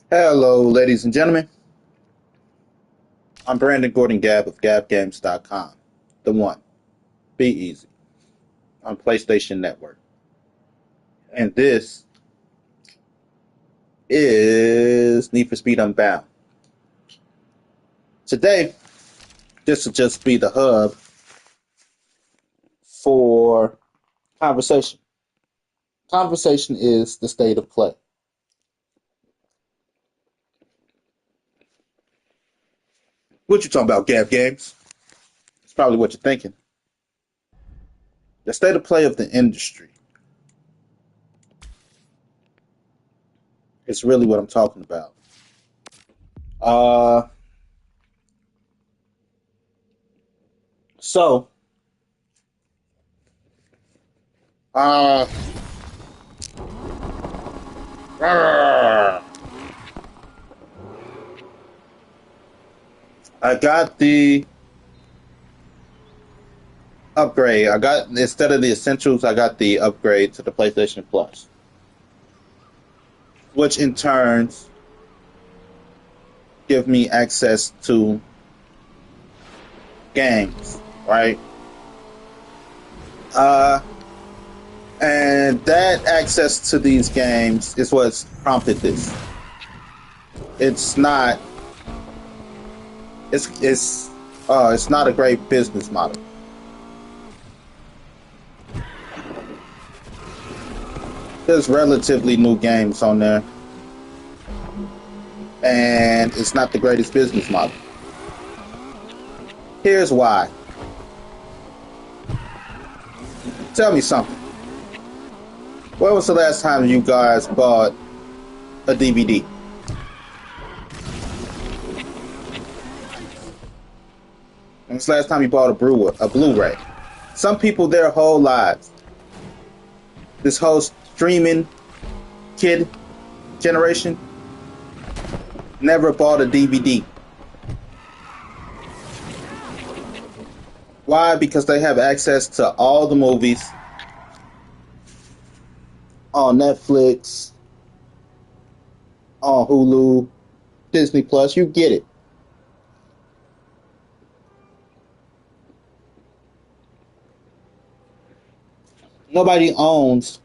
Hello, ladies and gentlemen. I'm Brandon Gordon Gab of GabGames.com. The one. Be easy. On PlayStation Network. And this is Need for Speed Unbound. Today, this will just be the hub for conversation. Conversation is the state of play. What you talking about, Gab Games? It's probably what you're thinking. The state of play of the industry is really what I'm talking about. Uh, so, uh, I got the upgrade. I got instead of the essentials, I got the upgrade to the PlayStation Plus, which in turns give me access to games, right? Uh, and that access to these games is what's prompted this. It's not. It's not a great business model. There's relatively new games on there, and it's not the greatest business model. Here's why. Tell me something. When was the last time you guys bought a DVD? When was the last time you bought a Blu-ray? Some people, their whole lives, this whole streaming kid generation, never bought a DVD. Why? Because they have access to all the movies on Netflix, on Hulu, Disney Plus. You get it. Nobody owns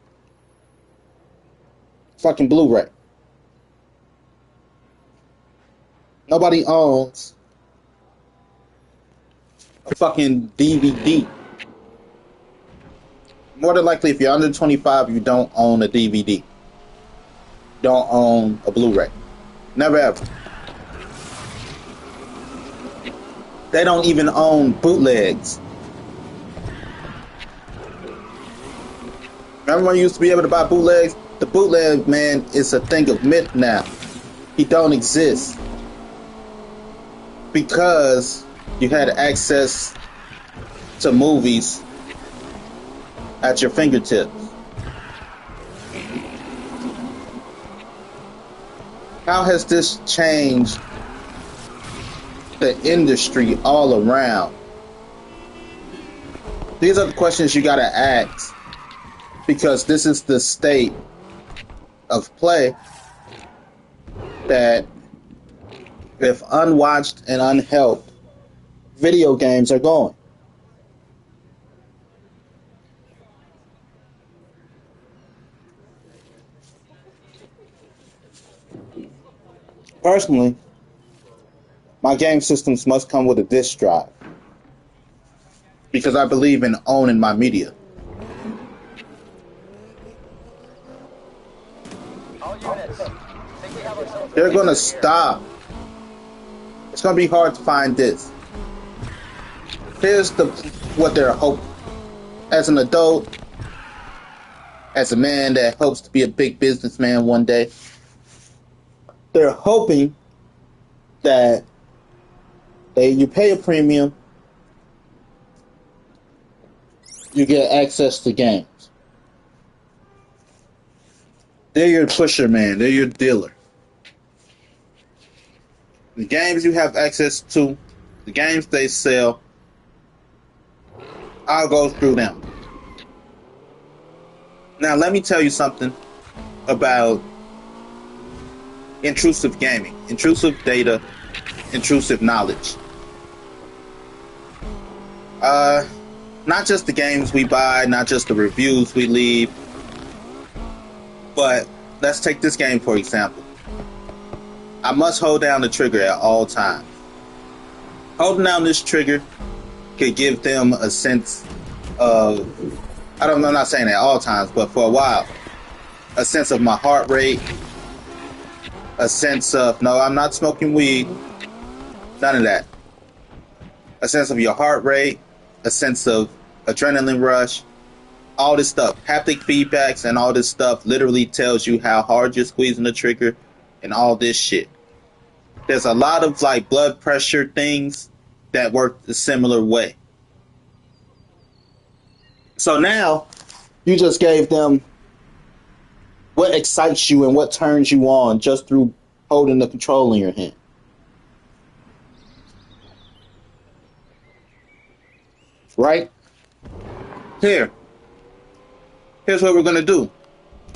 fucking Blu-ray. Nobody owns a fucking DVD. More than likely, if you're under 25, you don't own a DVD. Don't own a Blu-ray. Never ever. They don't even own bootlegs. Remember when you used to be able to buy bootlegs? The bootleg, man, is a thing of myth now. He don't exist. Because you had access to movies at your fingertips. How has this changed the industry all around? These are the questions you gotta ask, because this is the state of play that, if unwatched and unhelped, video games are going. Personally, my game systems must come with a disk drive because I believe in owning my media. They're going to stop. It's going to be hard to find this. Here's what they're hoping. As an adult, as a man that hopes to be a big businessman one day, they're hoping that you pay a premium, you get access to games. They're your pusher, man. They're your dealer. The games you have access to, the games they sell, I'll go through them. Now, let me tell you something about intrusive gaming, intrusive data, intrusive knowledge. Not just the games we buy, not just the reviews we leave, but let's take this game for example. I must hold down the trigger at all times. Holding down this trigger could give them a sense of, I'm not saying at all times, but for a while, a sense of my heart rate, a sense of, no, I'm not smoking weed, none of that. A sense of your heart rate, a sense of adrenaline rush, all this stuff. Haptic feedbacks and all this stuff literally tells you how hard you're squeezing the trigger and all this shit. There's a lot of like blood pressure things that work a similar way. So now you just gave them what excites you and what turns you on just through holding the control in your hand. Right? Here's what we're gonna do.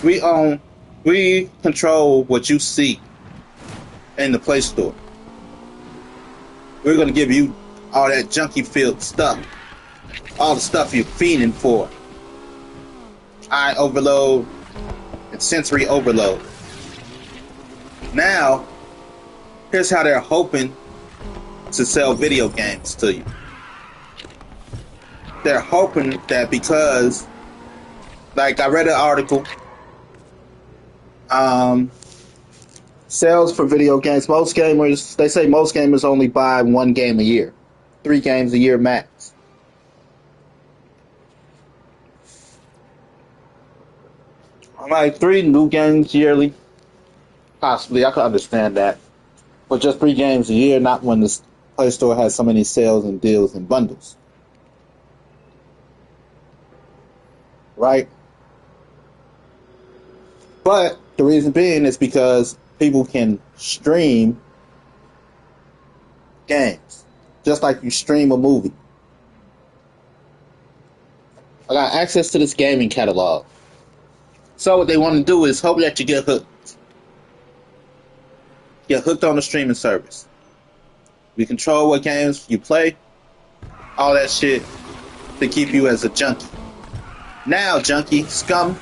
We control what you see in the Play Store. We're gonna give you all that junky filled stuff. All the stuff you're fiending for. Eye overload and sensory overload. Now, here's how they're hoping to sell video games to you. They're hoping that because, like I read an article, sales for video games, most gamers, they say most gamers only buy one game a year. 3 games a year max. Like 3 new games yearly, possibly, I could understand that. But just 3 games a year, not when the Play Store has so many sales and deals and bundles. Right? But the reason being is because people can stream games, just like you stream a movie. I got access to this gaming catalog. So what they want to do is hope that you get hooked. Get hooked on the streaming service. We control what games you play, all that shit, to keep you as a junkie. Now, junkie scum,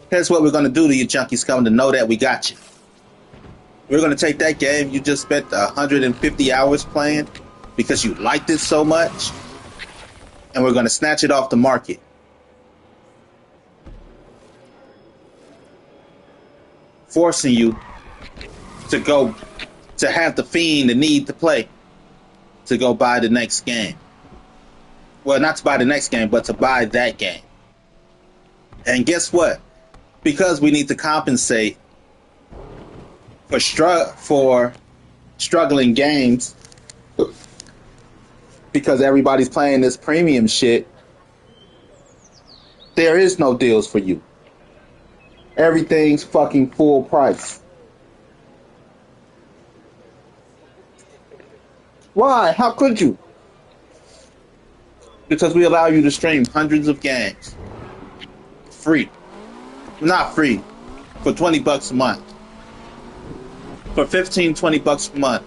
here's what we're going to do to you, junkie scum, to know that we got you. We're going to take that game you just spent 150 hours playing because you liked it so much, and we're going to snatch it off the market. Forcing you to go, to have the fiend, the need to play, to go buy the next game. Well, not to buy the next game, but to buy that game. And guess what? Because we need to compensate for struggling games, because everybody's playing this premium shit, there is no deals for you. Everything's fucking full price. Why? How could you? Because we allow you to stream hundreds of games. Free. Not free. For $20 a month. For $15-20 a month.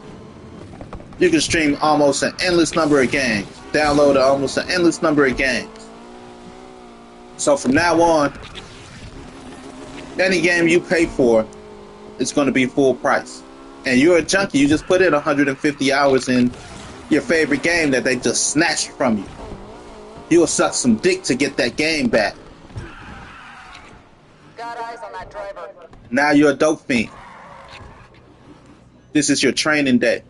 You can stream almost an endless number of games. Download almost an endless number of games. So from now on, any game you pay for is going to be full price. And you're a junkie. You just put in 150 hours in your favorite game that they just snatched from you. You'll suck some dick to get that game back. Got eyes on that driver. Now you're a dope fiend. This is your training day.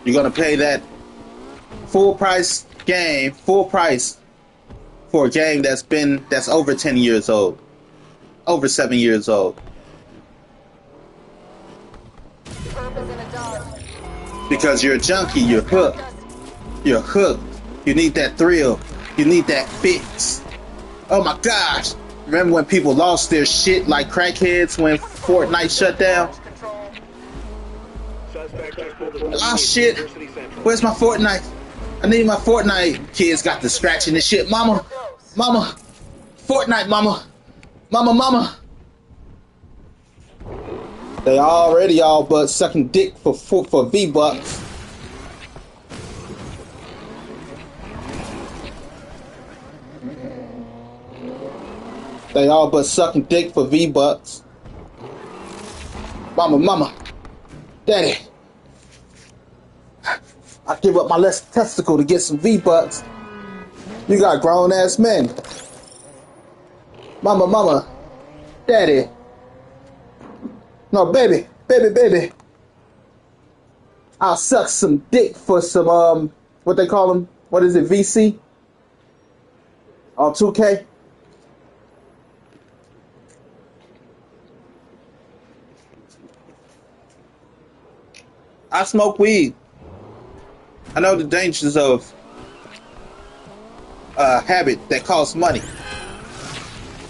You're going to pay that full price game, full price, for a game that's over 10 years old, over 7 years old. Because you're a junkie, you're hooked. You're hooked. You need that thrill. You need that fix. Oh my gosh. Remember when people lost their shit like crackheads when Fortnite shut down? Oh shit. Where's my Fortnite? I need my Fortnite. Kids got the scratching and shit. Mama. Mama. Fortnite, mama. Mama, mama. They already all but sucking dick for V-Bucks. They all but sucking dick for V-Bucks. Mama, daddy. I give up my left testicle to get some V-Bucks. You got grown-ass men. Mama, daddy. No, baby. I'll suck some dick for some, what they call them? What is it, VC? On 2K? I smoke weed. I know the dangers of a habit that costs money.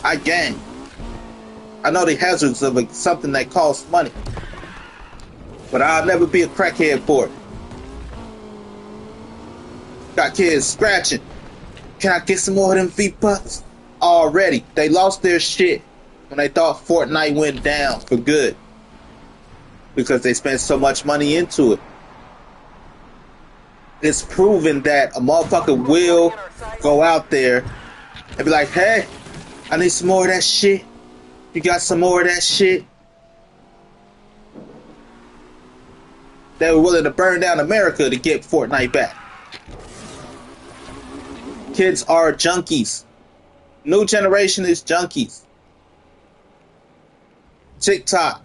I gang. I know the hazards of something that costs money. But I'll never be a crackhead for it. Got kids scratching. Can I get some more of them V-Bucks? Already. They lost their shit when they thought Fortnite went down for good. Because they spent so much money into it. It's proven that a motherfucker will go out there and be like, hey, I need some more of that shit. You got some more of that shit? They were willing to burn down America to get Fortnite back. Kids are junkies. New generation is junkies. TikTok.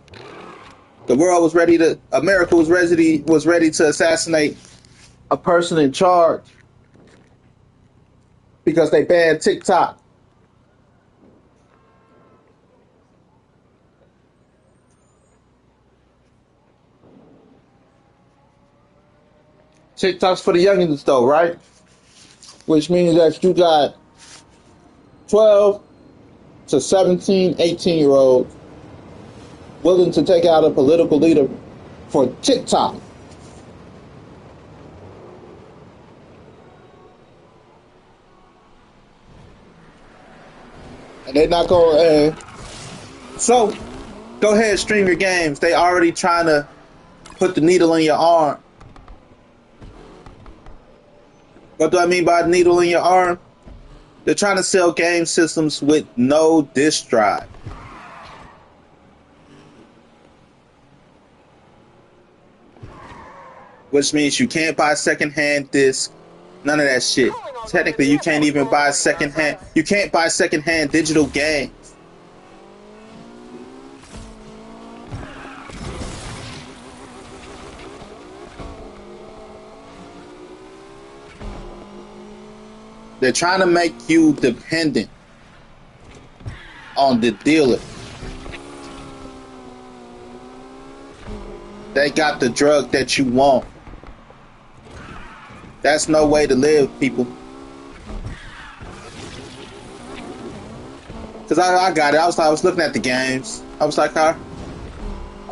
The world was ready to, America was ready to assassinate a person in charge because they banned TikTok. TikTok's for the youngins though, right? Which means that you got 12 to 17, 18-year-olds willing to take out a political leader for TikTok. And they're not going so go ahead, stream your games. They already trying to put the needle in your arm. What do I mean by needle in your arm? They're trying to sell game systems with no disk drive. Which means you can't buy secondhand disc, none of that shit. Technically, you can't even buy secondhand. You can't buy secondhand digital games. They're trying to make you dependent on the dealer. They got the drug that you want. That's no way to live, people. Cause I got it. I was looking at the games. I was like, I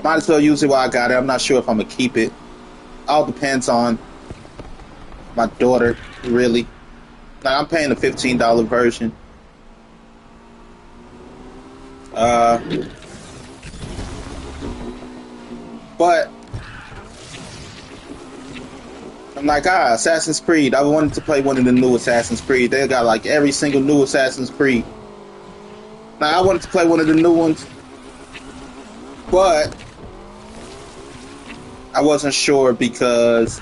might as well use it while I got it. I'm not sure if I'm gonna keep it. All depends on my daughter, really. Like, I'm paying the $15 version. But I'm like, Assassin's Creed. I wanted to play one of the new Assassin's Creed. They got like every single new Assassin's Creed. Now I wanted to play one of the new ones, but I wasn't sure because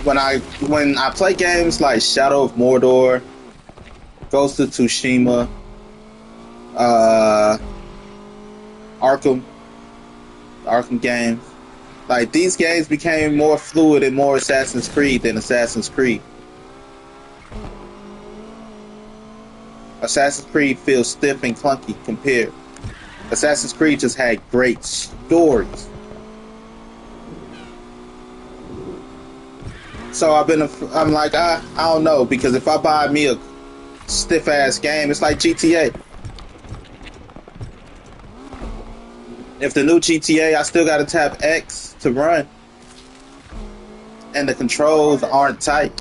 when I play games like Shadow of Mordor, Ghost of Tsushima, Arkham games, like these games became more fluid and more Assassin's Creed than Assassin's Creed. Assassin's Creed feels stiff and clunky compared. Assassin's Creed just had great stories. So I'm like, I don't know, because if I buy me a stiff ass game, it's like GTA. If the new GTA, I still gotta tap X to run. And the controls aren't tight.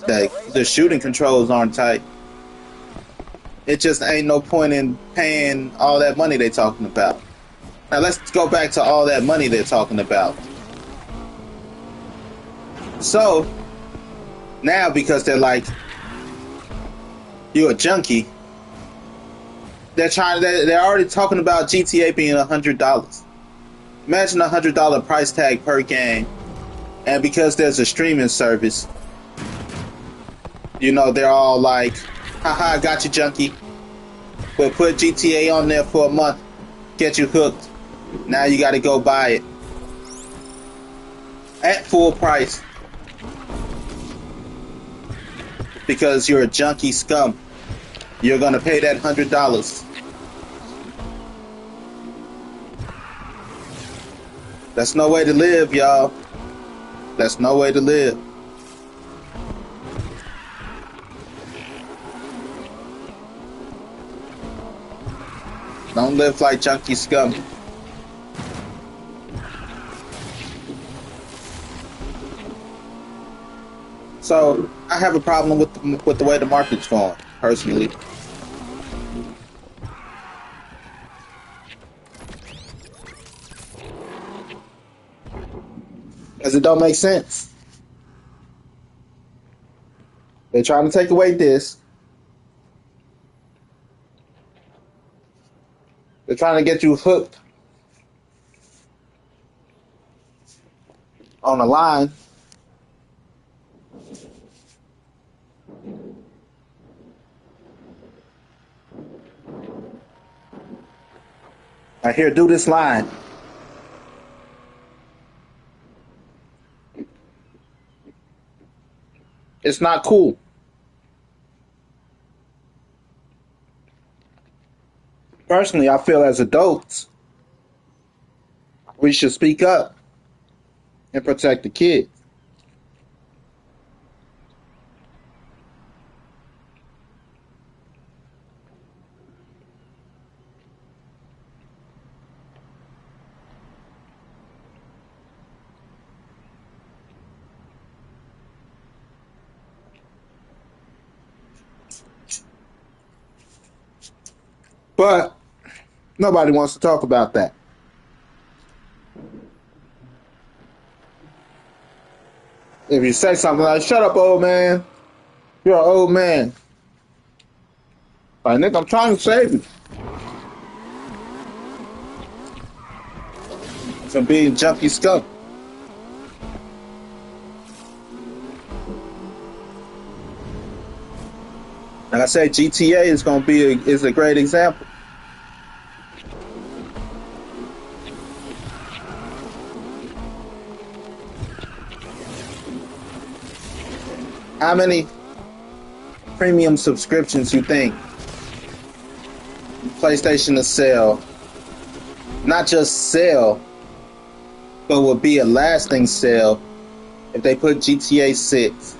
The shooting controls aren't tight. It just ain't no point in paying all that money they talking about. Now let's go back to all that money they're talking about. So now, because they're like, you're a junkie, they're already talking about GTA being $100. Imagine $100 price tag per game, and because there's a streaming service, you know, they're all like, haha, got you, junkie. We'll put GTA on there for a month, get you hooked. Now you gotta go buy it at full price because you're a junkie scum. You're gonna pay that $100. That's no way to live, y'all. That's no way to live. Don't live like junkie scum. So I have a problem with the way the market's going, personally. Because it don't make sense. They're trying to take away this. They're trying to get you hooked on a line. I hear, do this line. It's not cool. Personally, I feel as adults, we should speak up and protect the kids. But nobody wants to talk about that. If you say something like, shut up, old man. You're an old man. Like, Nick, I'm trying to save you from being junkie scum. Like I said, GTA is going to be is a great example. How many premium subscriptions you think PlayStation will sell? Not just sell, but will be a lasting sale if they put GTA 6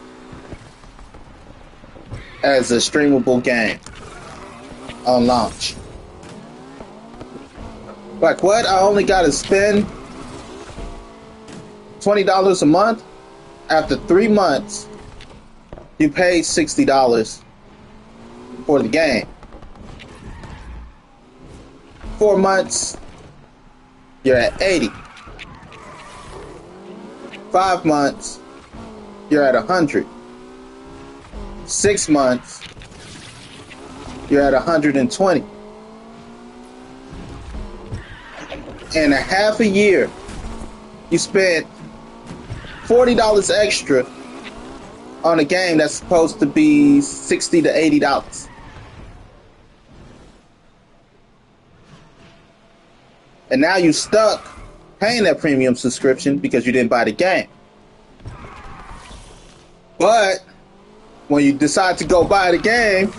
as a streamable game on launch. Like, what? I only gotta spend $20 a month? After 3 months, you pay $60 for the game. 4 months, you're at $80. 5 months, you're at $100. 6 months, you're at $120. And a half a year, you spent $40 extra on a game that's supposed to be $60 to $80. And now you stuck paying that premium subscription because you didn't buy the game. But when you decide to go buy the game,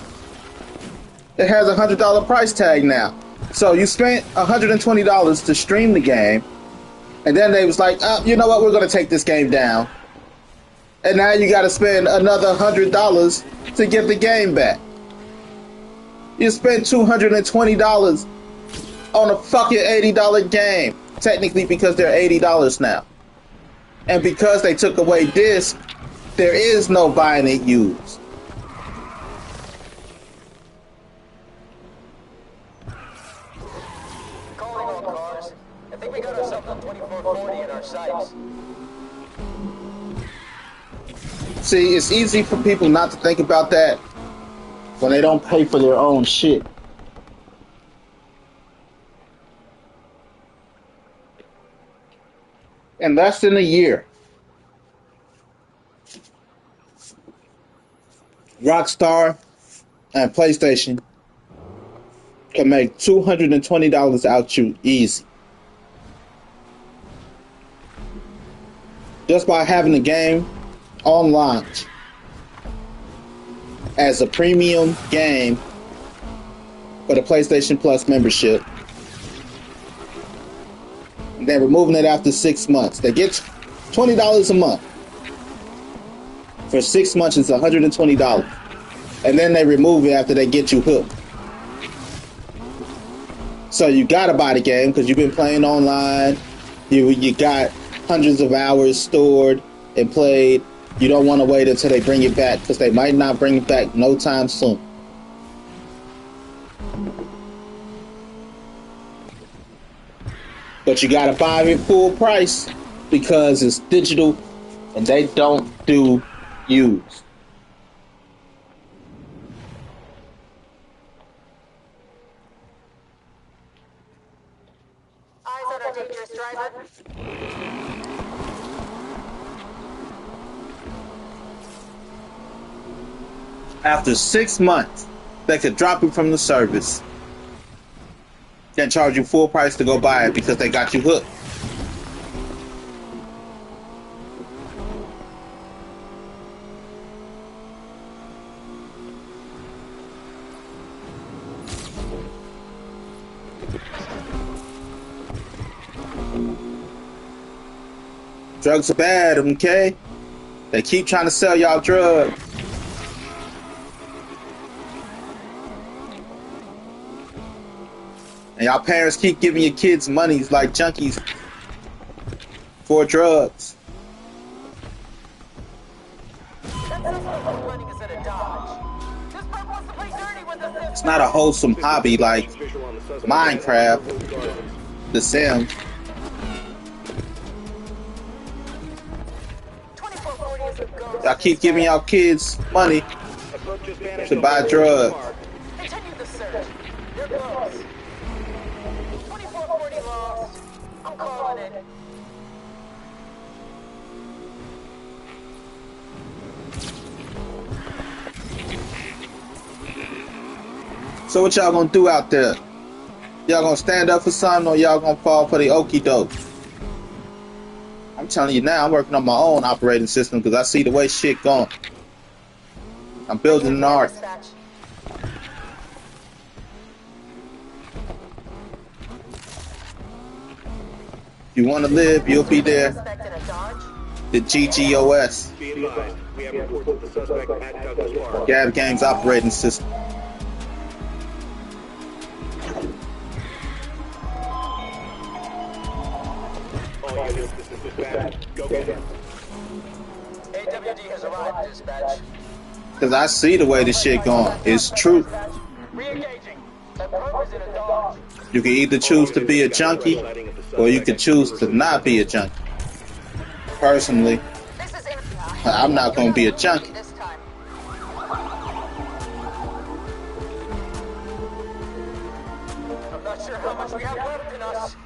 it has a $100 price tag now. So you spent $120 to stream the game, and then they was like, you know what, we're going to take this game down. And now you got to spend another $100 to get the game back. You spent $220 on a fucking $80 game. Technically, because they're $80 now. And because they took away disc, there is no buying it used. got ourselves on 2440 in our sights. See, it's easy for people not to think about that when they don't pay for their own shit. In less than a year, Rockstar and PlayStation can make $220 out you easy. Just by having the game on launch as a premium game for the PlayStation Plus membership. And then removing it after 6 months. They get $20 a month. For 6 months, it's $120. And then they remove it after they get you hooked. So you gotta buy the game because you've been playing online. You got hundreds of hours stored and played. You don't want to wait until they bring it back because they might not bring it back no time soon. But you gotta buy it full price because it's digital and they don't do used. Eyes on our dangerous driver. After 6 months, they could drop it from the service. Then charge you full price to go buy it because they got you hooked. Drugs are bad, okay? They keep trying to sell y'all drugs. And y'all parents keep giving your kids monies like junkies for drugs. It's not a wholesome hobby like Minecraft, The Sims. Y'all keep giving y'all kids money to buy drugs. Continue the search. You're close. 2440 lost. I'm calling it. So what y'all gonna do out there? Y'all gonna stand up for something or y'all gonna fall for the okie doke? I'm telling you now, I'm working on my own operating system because I see the way shit going. I'm building an ark. If you want to live, you'll be there. The GGOS. Gab Games operating system. AWD has arrived, dispatch. Because I see the way this shit going. It's true. Re-engaging. That probe is in a dodge. You can either choose to be a junkie or you can choose to not be a junkie. Personally, I'm not going to be a junkie. This time. I'm not sure how much we have left in us.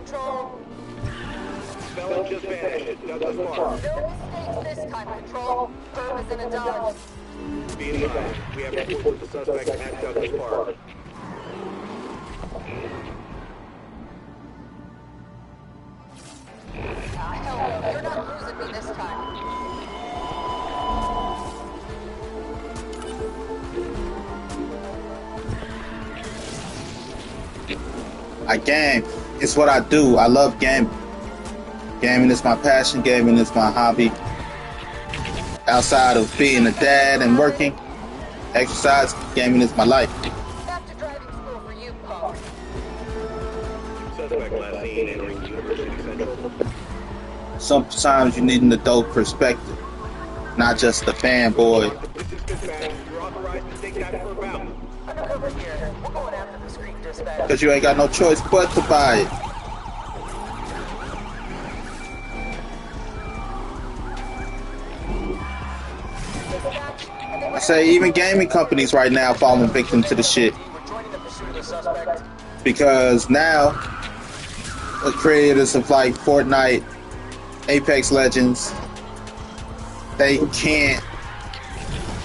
Control. Felon just vanished at Douglas Park. No mistakes this time, Control. Herb is in a dodge. Be advised, we have reports of the suspect at Douglas Park. Hell no, you're not losing me this time. I game. It's what I do. I love gaming. Gaming is my passion. Gaming is my hobby. Outside of being a dad and working, exercise, gaming is my life. Back to driving school for you, Paul. Suspect last seen entering University Central. Sometimes you need an adult perspective, not just a fanboy. This is dispatch. You're authorized to take that for bound. Undercover here. We're going after the screen dispatch. Because you ain't got no choice but to buy it. Dispatch. I think I say even gaming companies right now falling victim to the shit. we're joining the pursuit of the suspect. Because now the creators of like Fortnite, Apex Legends, they can't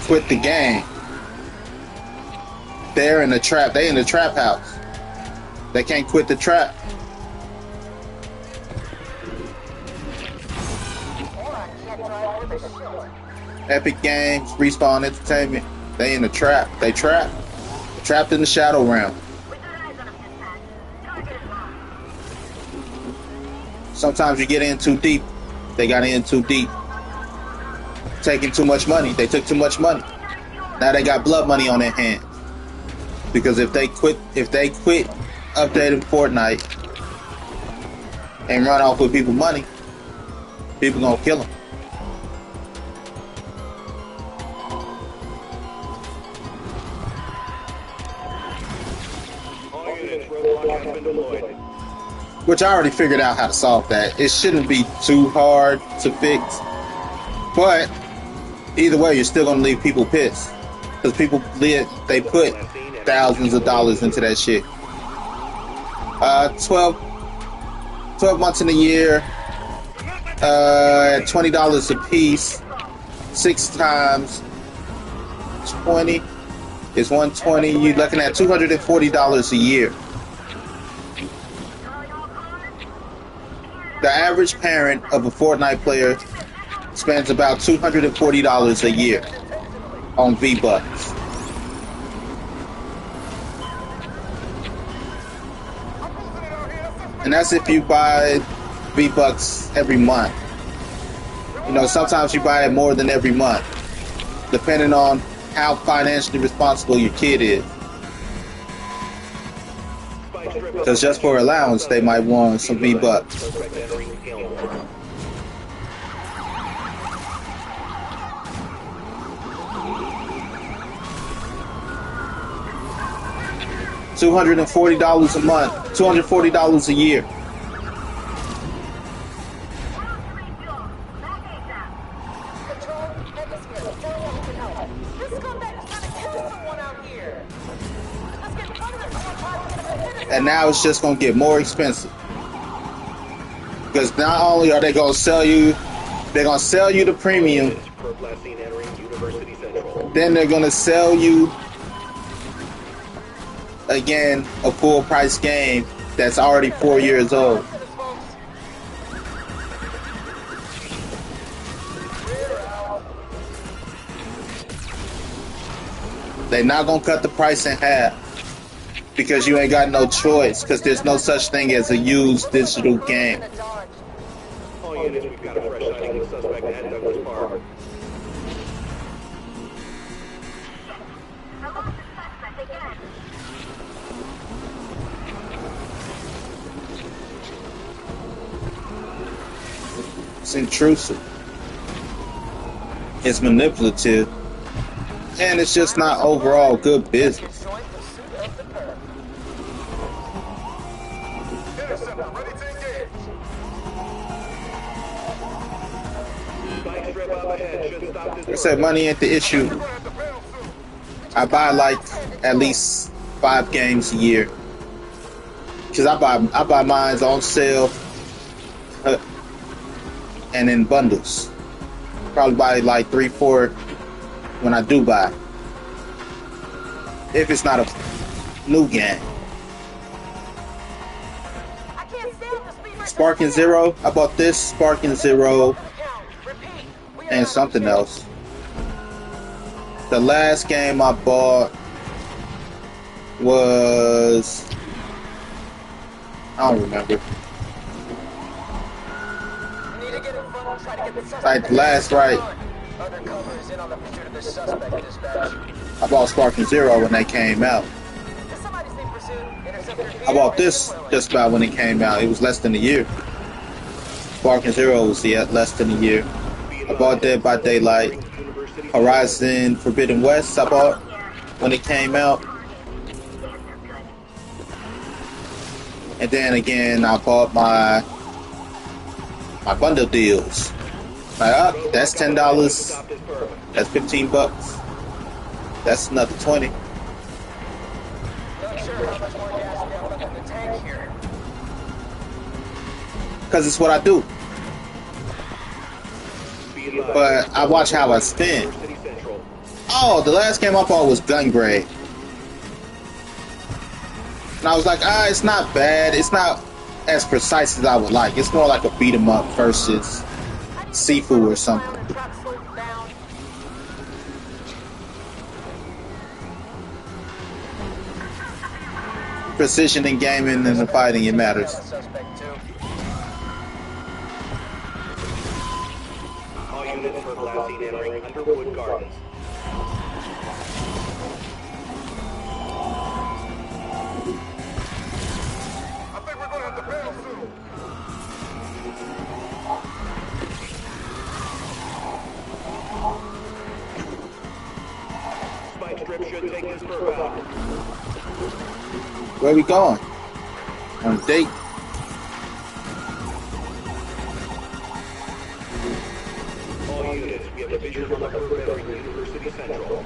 quit the game. They're in the trap. They in the trap house. They can't quit the trap. Or I can't drive with a shit. Epic Games, Respawn Entertainment, they in the trap. They trapped. Trapped in the shadow realm. Sometimes you get in too deep. They got in too deep. Taking too much money. They took too much money. Now they got blood money on their hands. Because if they quit updating Fortnite and run off with people's money, people gonna kill them. All units, roadblock has been deployed. Which I already figured out how to solve that. It shouldn't be too hard to fix. But either way, you're still gonna leave people pissed. Because they put thousands of dollars into that shit. 12 months in a year, at $20 a piece, 6 times 20 is 120. You're looking at $240 a year. The average parent of a Fortnite player spends about $240 a year on V-Bucks. And that's if you buy V-Bucks every month. You know, sometimes you buy it more than every month, depending on how financially responsible your kid is. Because just for allowance, they might want some V-Bucks. Suspect entering Elmore. $240 a month, $240 a year. Control, Megasphere, tell me what we can help. This scumbag is trying to kill someone out here. Let's get under the And now it's just gonna get more expensive. Because not only are they gonna sell you, they're gonna sell you the premium, Perp last seen entering University Central. then they're gonna sell you again a full price game that's already 4 years old. They're not gonna cut the price in half because you ain't got no choice, because there's no such thing as a used digital game. All units, we've got a fresh sighting of the suspect at Douglas Park. It's intrusive. It's manipulative. And it's just not overall good business. Spike strip up ahead should stop this. Like I said, money ain't the issue. I buy like at least 5 games a year. Because I buy mine on sale and in bundles. Probably buy like 3-4 when I do buy. If it's not a new game. Sparking Zero. I bought this, Sparking Zero, and something else. The last game I bought was I don't remember. Need to get in front and try to get the suspect. Like the last right, Undercover is in on the pursuit of this suspect, dispatch. I bought Sparking Zero when they came out. If somebody's in pursuit, intercept their I bought vehicle this and will it. just about when it came out. It was less than a year. Sparking Zero was less than a year. I bought Dead by Daylight. Horizon Forbidden West I bought when it came out. And then again I bought my bundle deals. Like, oh, that's $10. That's $15. That's another 20. Not sure how much more gas we have left in the tank here. Cause it's what I do. But I watch how I spend. Oh, the last game I bought was Gungrave. And I was like, it's not bad. It's not as precise as I would like. It's more like a beat 'em up versus Sifu or something. Precision in gaming and the fighting, it matters. All units for last seen entering Underwood Gardens. I think we're gonna have to bail soon. Spike strip should take this perp out. Where we going? On a date? All units, we have a visual on the perp entering University Central.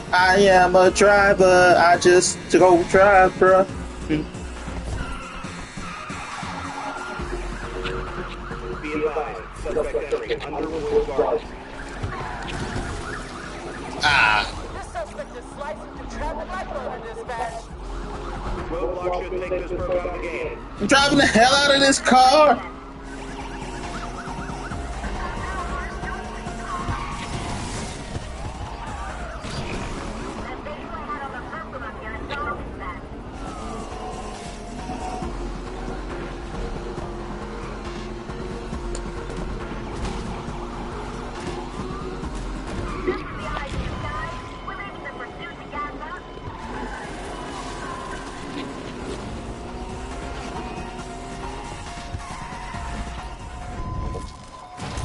I am a driver. I just to go drive, bruh. Be advised, suspect entering Underwood Gardens. This suspect is slicing through traffic like butter, dispatch. Roadblock should take this perp out of the game. I'm driving the hell out of this car.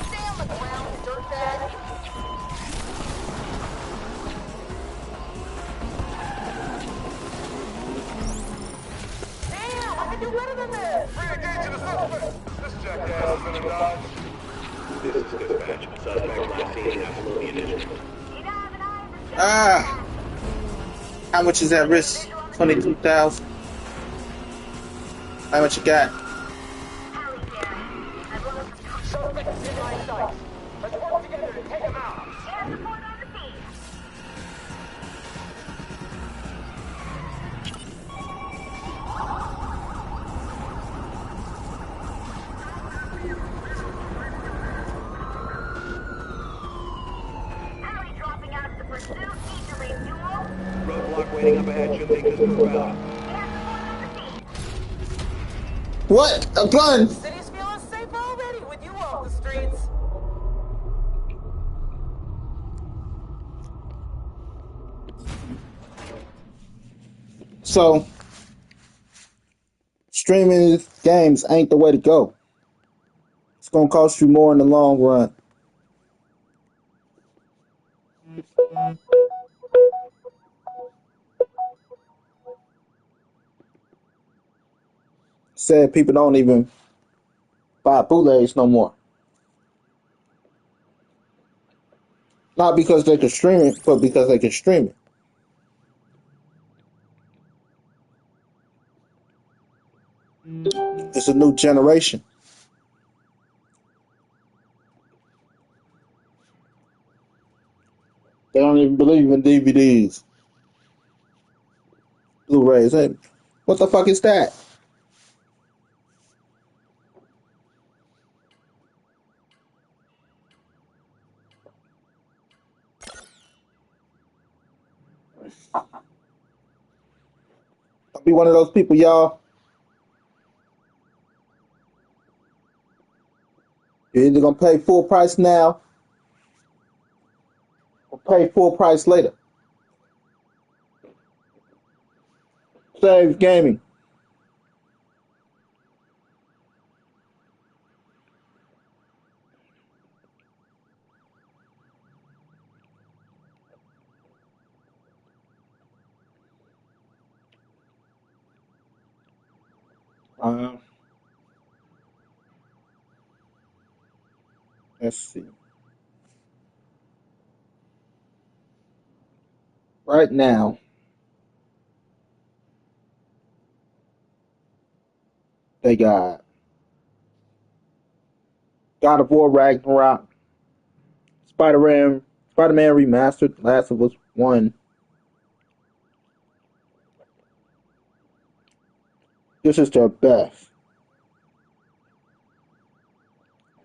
Stay on the ground, dirtbag. Damn, I can do better than this. Re-engaging the suspect. This jackass is in a dodge. This is dispatch. Suspect last seen absolutely injured. How much is that risk? 22,000. How much you got? Suspect is in my sight. Let's work together to take him out. Roadblock waiting up ahead should take this perp out. What? A gun? City's feeling safer already with you off the streets. So, streaming games ain't the way to go. It's gonna cost you more in the long run. Said people don't even buy bootlegs no more. Not because they can stream it, but because they can stream it. It's a new generation. They don't even believe in DVDs, Blu-rays. Hey, what the fuck is that? I'll be one of those people, y'all. You're either gonna pay full price now or pay full price later. Save gaming. Uh, let's see. Right now, they got God of War Ragnarok, Spider-Man, Spider-Man Remastered, Last of Us 1. This is their best.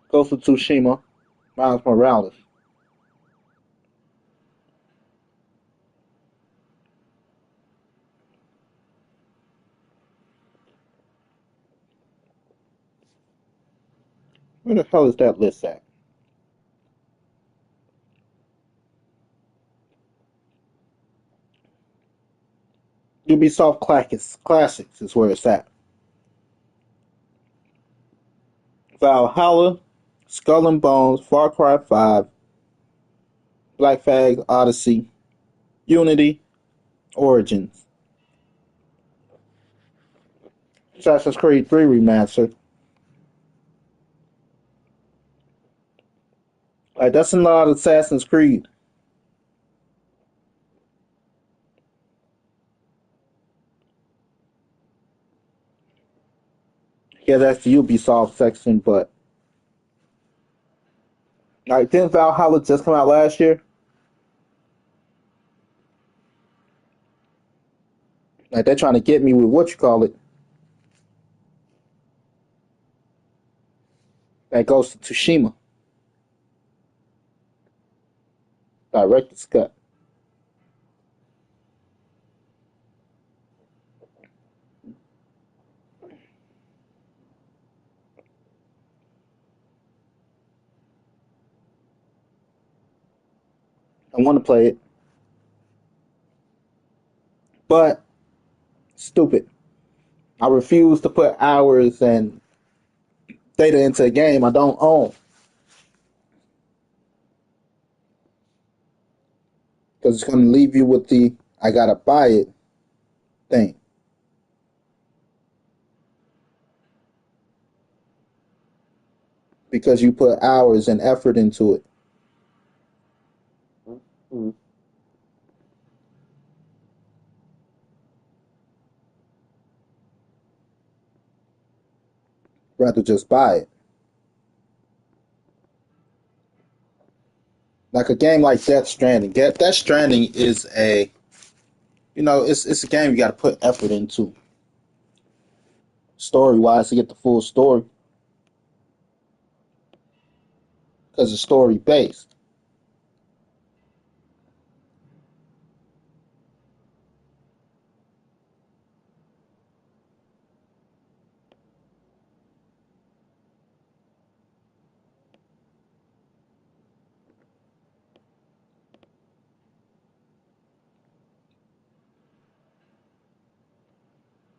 Ghost of Tsushima, Miles Morales. Where the hell is that list at? Ubisoft Classics is where it's at. Valhalla, Skull and Bones, Far Cry 5, Black Flag Odyssey, Unity, Origins, Assassin's Creed 3 Remastered. Like, that's a lot of Assassin's Creed. Yeah, that's the Ubisoft section, but like, didn't Valhalla just come out last year? Like, they're trying to get me with what you call it. That goes to Tsushima, director's cut. I want to play it, but stupid. I refuse to put hours and data into a game I don't own because it's going to leave you with the I gotta buy it thing because you put hours and effort into it. Rather just buy it. Like a game like Death Stranding. Death Stranding is a it's a game you got to put effort into story wise to get the full story because it's story based.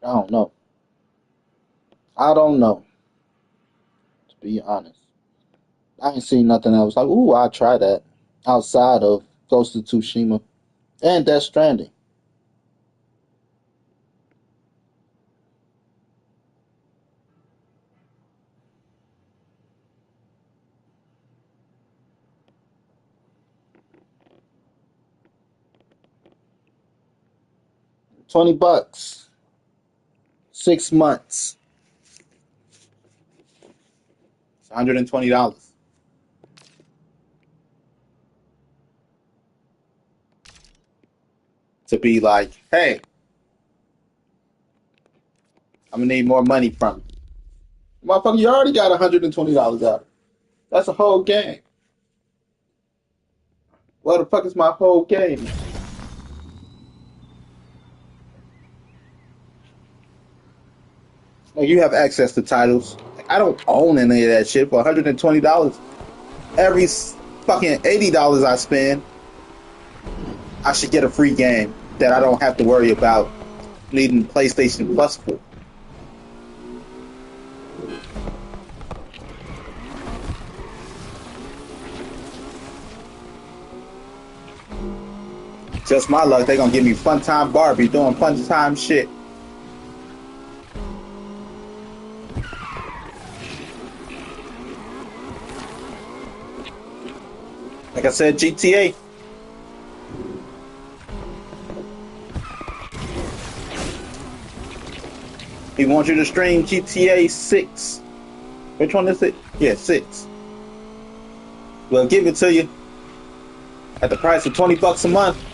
I don't know. I don't know, to be honest. I ain't seen nothing else like, ooh, I'll try that outside of Ghost of Tsushima and Death Stranding. 20 bucks, 6 months, it's $120. to be like, hey, I'm gonna need more money from you. Motherfucker, you already got $120 out. That's a whole game. What the fuck is my whole game? Like, you have access to titles. I don't own any of that shit for $120. Every fucking $80 I spend, I should get a free game that I don't have to worry about needing PlayStation Plus for. Just my luck, they gonna give me Fun Time Barbie doing fun time shit. Like I said, GTA. He wants you to stream GTA 6. Which one is it? Yeah, 6. We'll give it to you at the price of $20 a month.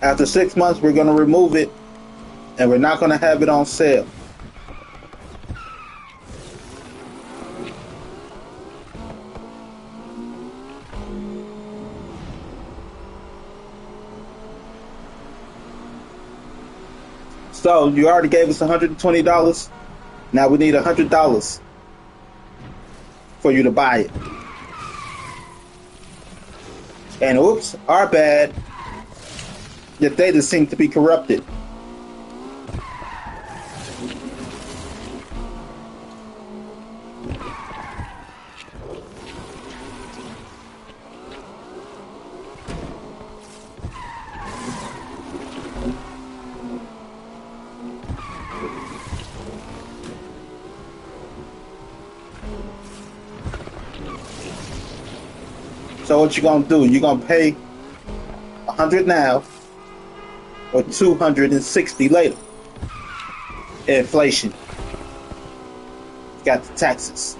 After 6 months, we're going to remove it, and we're not going to have it on sale. So, you already gave us $120. Now we need $100 for you to buy it. And oops, our bad. Your data seems to be corrupted. So what you gonna do? You gonna pay 100 now, or 260 later? Inflation. Got the taxes.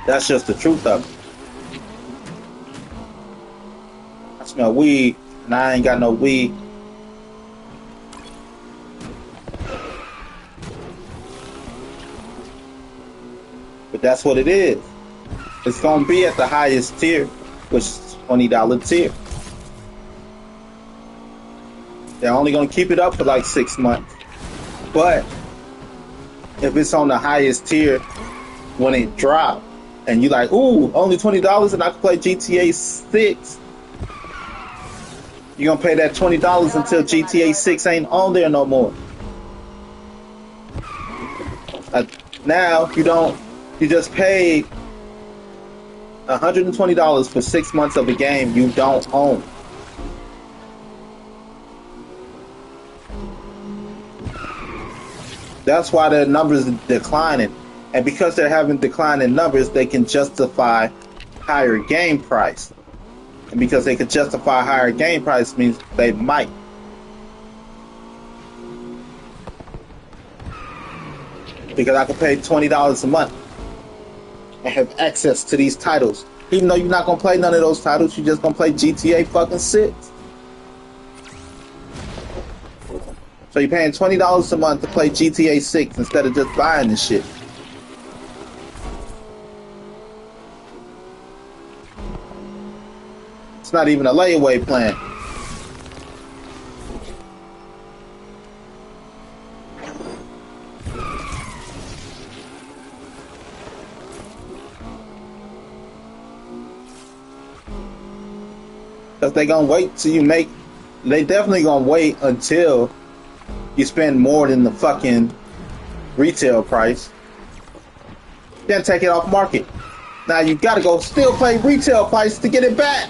That's just the truth of it. I smell weed, and I ain't got no weed. But that's what it is. It's gonna be at the highest tier, which is $20 tier. They're only gonna keep it up for like 6 months. But if it's on the highest tier when it drops, and you like, ooh, only $20 and I can play GTA 6. You're gonna pay that $20 until GTA 6 ain't on there no more. Now you don't. You just paid $120 for 6 months of a game you don't own. That's why their numbers are declining. And because they're having declining numbers, they can justify higher game price. And because they can justify higher game price means they might. Because I can pay $20 a month and have access to these titles. Even though you're not going to play none of those titles, you're just going to play GTA fucking 6. So you're paying $20 a month to play GTA 6 instead of just buying this shit. It's not even a layaway plan. Because they gonna wait till you make. They definitely gonna wait until you spend more than the fucking retail price. Then take it off market. Now you gotta go still pay retail price to get it back.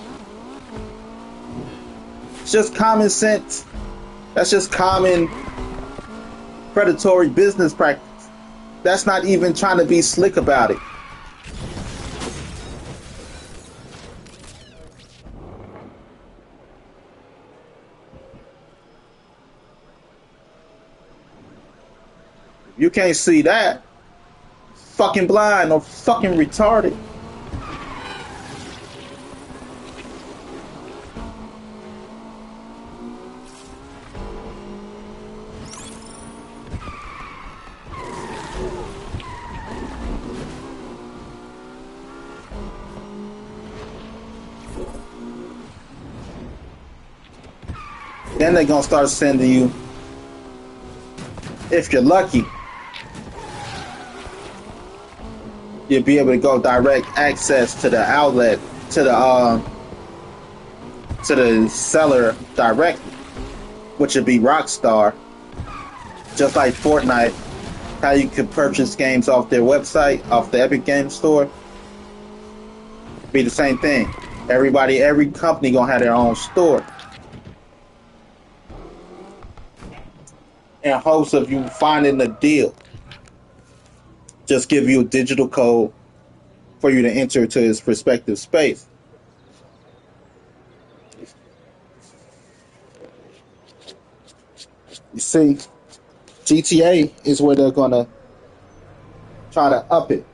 It's just common sense. That's just common predatory business practice. That's not even trying to be slick about it. You can't see that. Fucking blind or fucking retarded. Then they're gonna start sending you, if you're lucky, you'll be able to go direct access to the outlet, to the seller directly, which would be Rockstar. Just like Fortnite, how you could purchase games off their website, off the Epic Games Store. Be the same thing. Every company gonna have their own store. In hopes of you finding a deal. Just give you a digital code for you to enter to his respective space. You see, GTA is where they're gonna try to up it.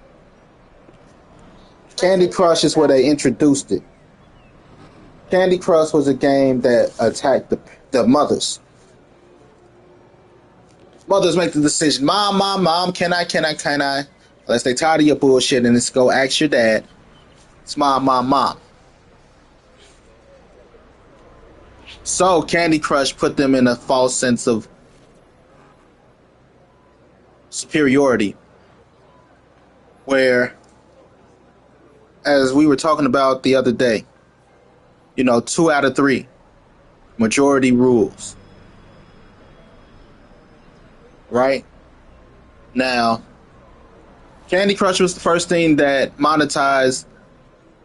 Candy Crush is where they introduced it. Candy Crush was a game that attacked the mothers. Mothers make the decision, mom, can I? Unless they tired of your bullshit and it's go ask your dad. It's mom. So Candy Crush put them in a false sense of superiority. Where, as we were talking about the other day, 2 out of 3, majority rules. Right? Now, Candy Crush was the first thing that monetized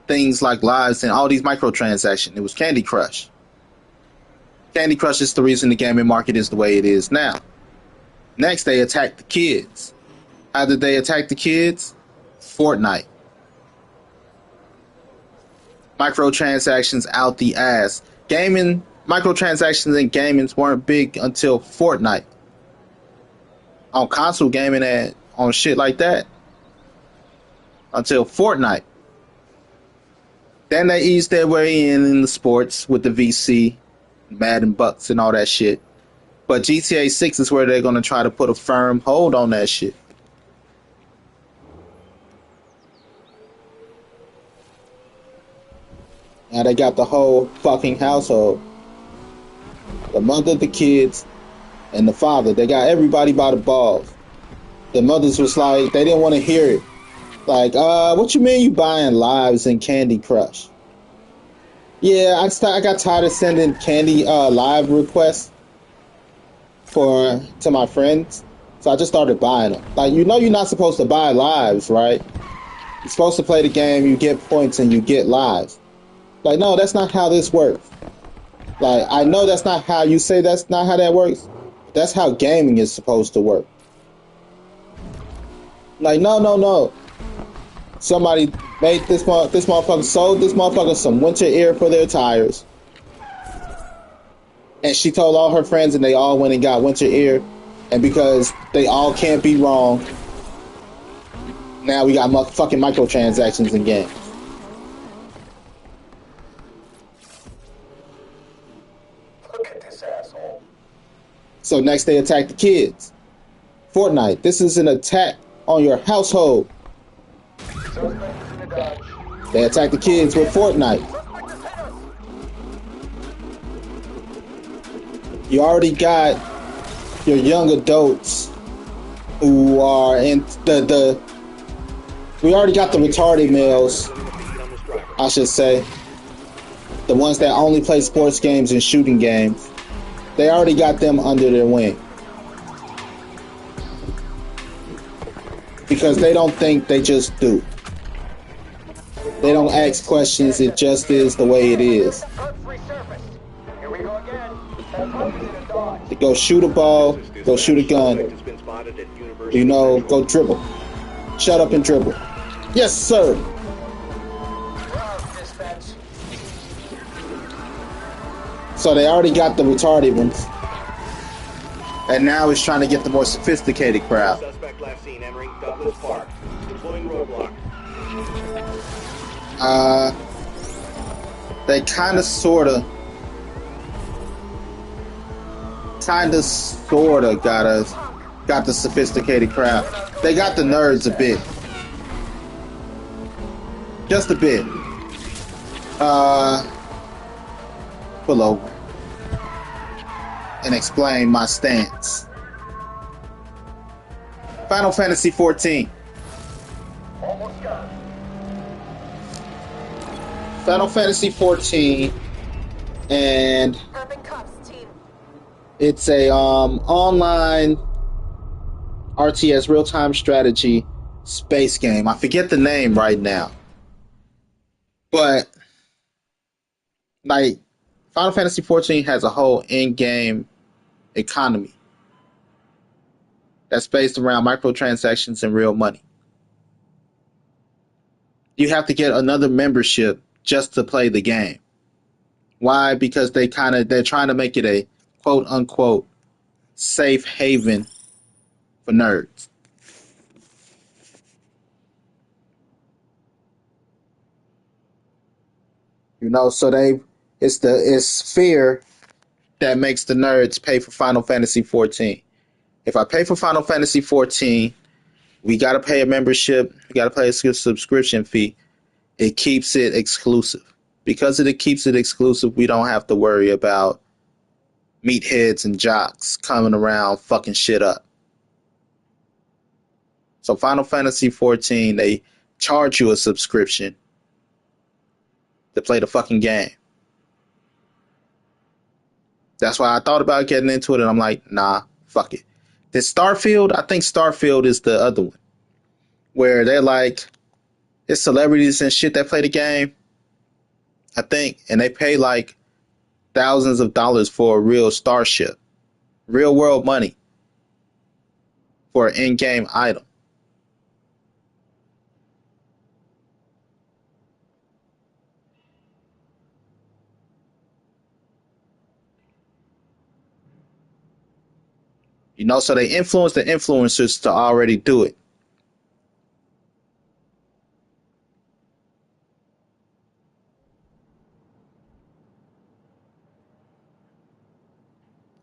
things like lives and all these microtransactions. It was Candy Crush. Candy Crush is the reason the gaming market is the way it is now. Next, they attacked the kids. How did they attack the kids? Fortnite. Microtransactions out the ass. Gaming, microtransactions in gaming weren't big until Fortnite. On console gaming and on shit like that until Fortnite. Then they eased their way in the sports with the VC, Madden Bucks and all that shit. But GTA 6 is where they're going to try to put a firm hold on that shit. Now they got the whole fucking household. The mother, the kids, and the father. They got everybody by the balls. The mothers was like, they didn't want to hear it. Like, what you mean you buying lives in Candy Crush? Yeah, I got tired of sending candy live requests to my friends. So I just started buying them. Like, you're not supposed to buy lives, right? You're supposed to play the game, you get points, and you get lives. Like, no, that's not how this works. Like, I know that's not how you say that's not how that works. That's how gaming is supposed to work. Like, no. Somebody made this motherfucker, sold this motherfucker some winter air for their tires. And she told all her friends and they all went and got winter air. And because they all can't be wrong, now we got fucking microtransactions in games. Look at this asshole. So next they attack the kids. Fortnite, this is an attack on your household. They attack the kids with Fortnite. You already got your young adults who are in we already got the retarded males, I should say. The ones that only play sports games and shooting games. They already got them under their wing. Because they don't think, they just do. They don't ask questions, it just is the way it is. They go shoot a ball, go shoot a gun. Go dribble. Shut up and dribble. Yes, sir. So they already got the retarded ones. And now he's trying to get the more sophisticated crowd. Suspect last seen entering Douglas Park. Deploying roadblock. They kind of, sort of got the sophisticated crowd. They got the nerds a bit. Just a bit. Pull over and explain my stance. Final Fantasy 14. Almost got it. Final Fantasy 14, and Urban Cuffs team. it's a online RTS real-time strategy space game. I forget the name right now, but like Final Fantasy 14 has a whole in-game economy that's based around microtransactions and real money. You have to get another membership just to play the game. Why? Because they're trying to make it a quote unquote safe haven for nerds. So it's fear that makes the nerds pay for Final Fantasy 14. If I pay for Final Fantasy 14, we got to pay a membership, we got to pay a subscription fee. It keeps it exclusive. Because it keeps it exclusive, we don't have to worry about meatheads and jocks coming around fucking shit up. So Final Fantasy 14, they charge you a subscription to play the fucking game. That's why I thought about getting into it, and I'm like, nah, fuck it. This Starfield, I think Starfield is the other one, where they're like, it's celebrities and shit that play the game, I think, and they pay like thousands of dollars for a real starship, real world money for an in-game item. So they influence the influencers to already do it.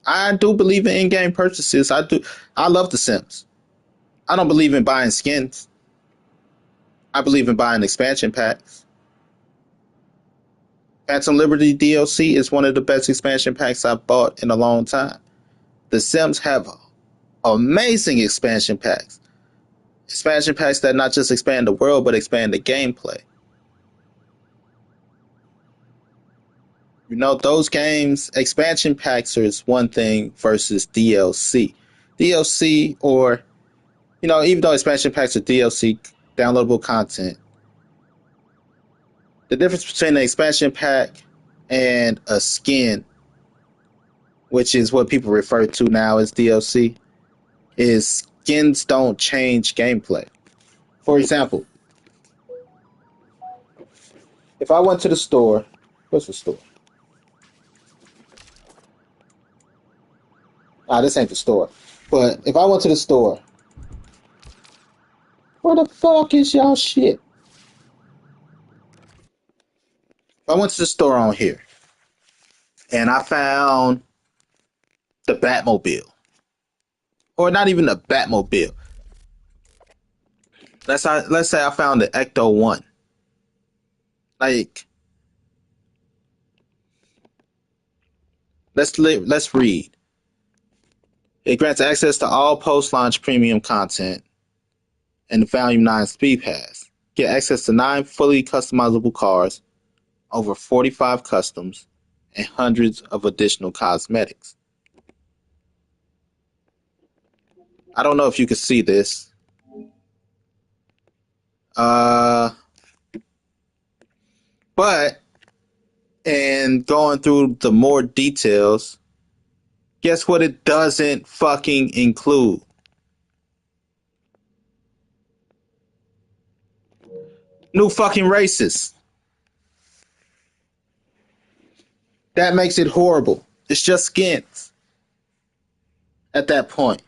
I do believe in in-game purchases. I do. I love The Sims. I don't believe in buying skins. I believe in buying expansion packs. Phantom Liberty DLC is one of the best expansion packs I've bought in a long time. The Sims have amazing expansion packs. Expansion packs that not just expand the world, but expand the gameplay. Those games, expansion packs is one thing versus DLC. DLC, or, even though expansion packs are DLC, downloadable content, the difference between an expansion pack and a skin, which is what people refer to now as DLC, is skins don't change gameplay. For example, if I went to the store, what's the store? This ain't the store. But if I went to the store, where the fuck is y'all shit? If I went to the store on here and I found the Batmobile, or not even the Batmobile. Let's say I found the Ecto 1. Like, let's read. It grants access to all post-launch premium content and the Volume 9 Speed Pass. Get access to 9 fully customizable cars, over 45 customs, and hundreds of additional cosmetics. I don't know if you can see this. But in going through the more details, guess what it doesn't fucking include? New fucking races. That makes it horrible. It's just skins. at that point.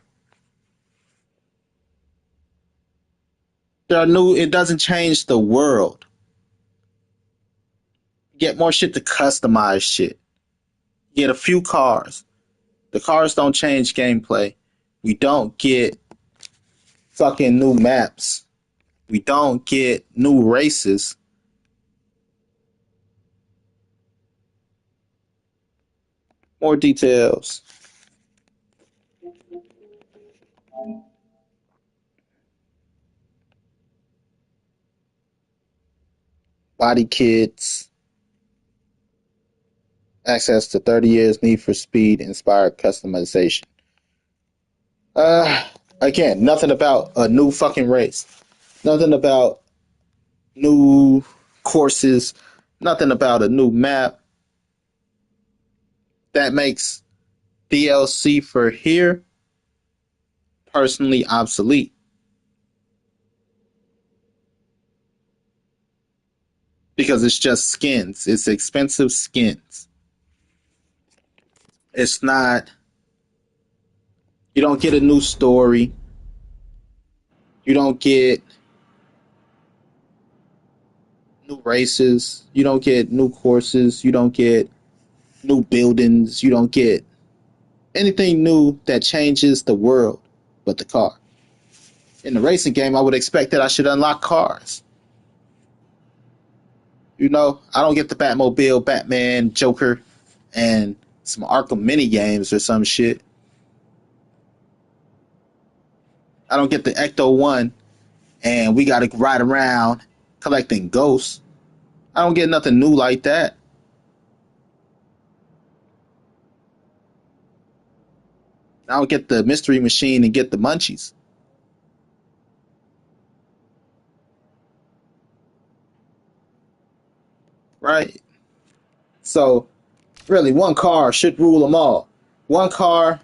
There are new. It doesn't change the world. Get more shit to customize shit. Get a few cars. The cars don't change gameplay. We don't get fucking new maps. We don't get new races. More details. Body kits. Access to 30 years Need for Speed inspired customization. Uh, Again, nothing about a new fucking race. Nothing about new courses. Nothing about a new map. That makes DLC for here personally obsolete. Because it's just skins. It's expensive skins. It's not. You don't get a new story. You don't get new races. You don't get new courses. You don't get new buildings. You don't get anything new that changes the world but the car. In the racing game, I would expect that I should unlock cars. You know, I don't get the Batmobile, Batman, Joker, and some Arkham mini games or some shit. I don't get the Ecto 1 and we got to ride around collecting ghosts. I don't get nothing new like that. I don't get the mystery machine and get the munchies. Right? So, really, one car should rule them all. One car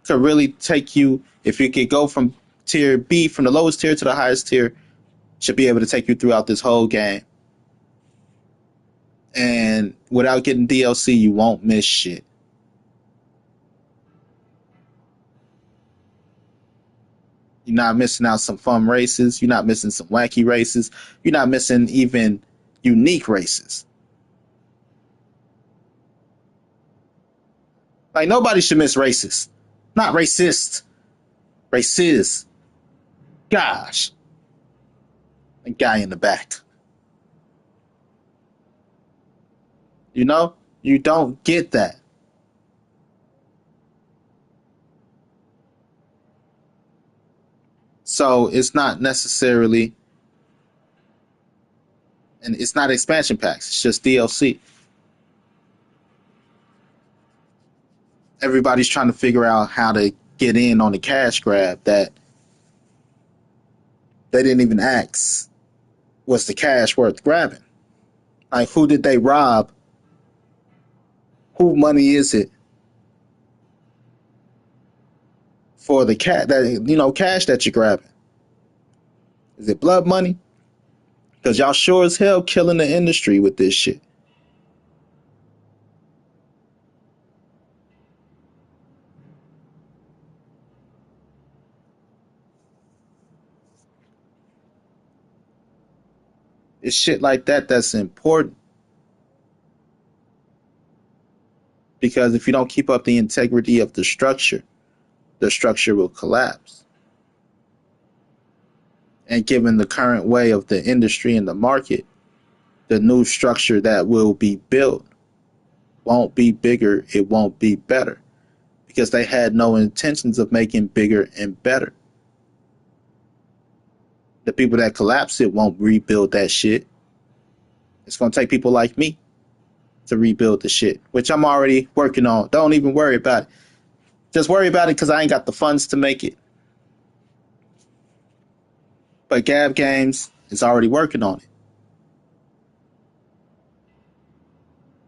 could really take you, if you could go from tier B, from the lowest tier to the highest tier, should be able to take you throughout this whole game. And without getting DLC, you won't miss shit. You're not missing out some fun races. You're not missing some wacky races. You're not missing even unique races. Like, nobody should miss races. Not racist. Races. Gosh. A guy in the back. You know? You don't get that. So it's not necessarily, and it's not expansion packs. It's just DLC. Everybody's trying to figure out how to get in on the cash grab that they didn't even ask. Was the cash worth grabbing? Like, who did they rob? Who money is it for the cat that, you know, cash that you're grabbing? Is it blood money? Because y'all sure as hell killing the industry with this shit. It's shit like that that's important. Because if you don't keep up the integrity of the structure will collapse. And given the current way of the industry and the market, the new structure that will be built won't be bigger, it won't be better. Because they had no intentions of making bigger and better. The people that collapse it won't rebuild that shit. It's going to take people like me to rebuild the shit, which I'm already working on. Don't even worry about it. Just worry about it because I ain't got the funds to make it. But Gab Games is already working on it.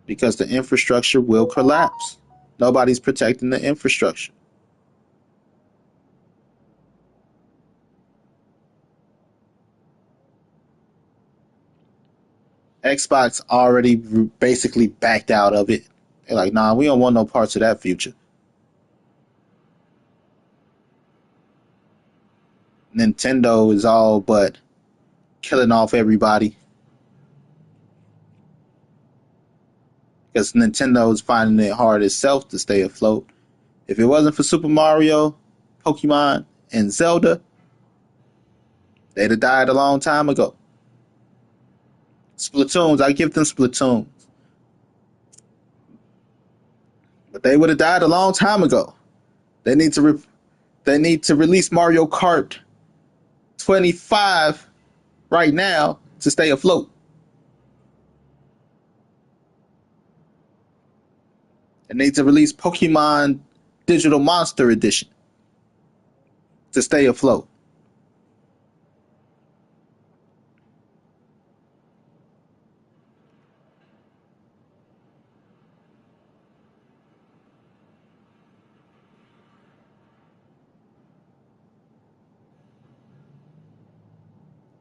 Because the infrastructure will collapse. Nobody's protecting the infrastructure. Xbox already basically backed out of it. They're like, nah, we don't want no parts of that future. Nintendo is all but killing off everybody because Nintendo is finding it hard itself to stay afloat. If it wasn't for Super Mario, Pokemon, and Zelda, they'd have died a long time ago. Splatoons, I give them Splatoons, but they would have died a long time ago. They need to they need to release Mario Kart 25 right now to stay afloat. They need to release Pokemon Digital Monster Edition to stay afloat.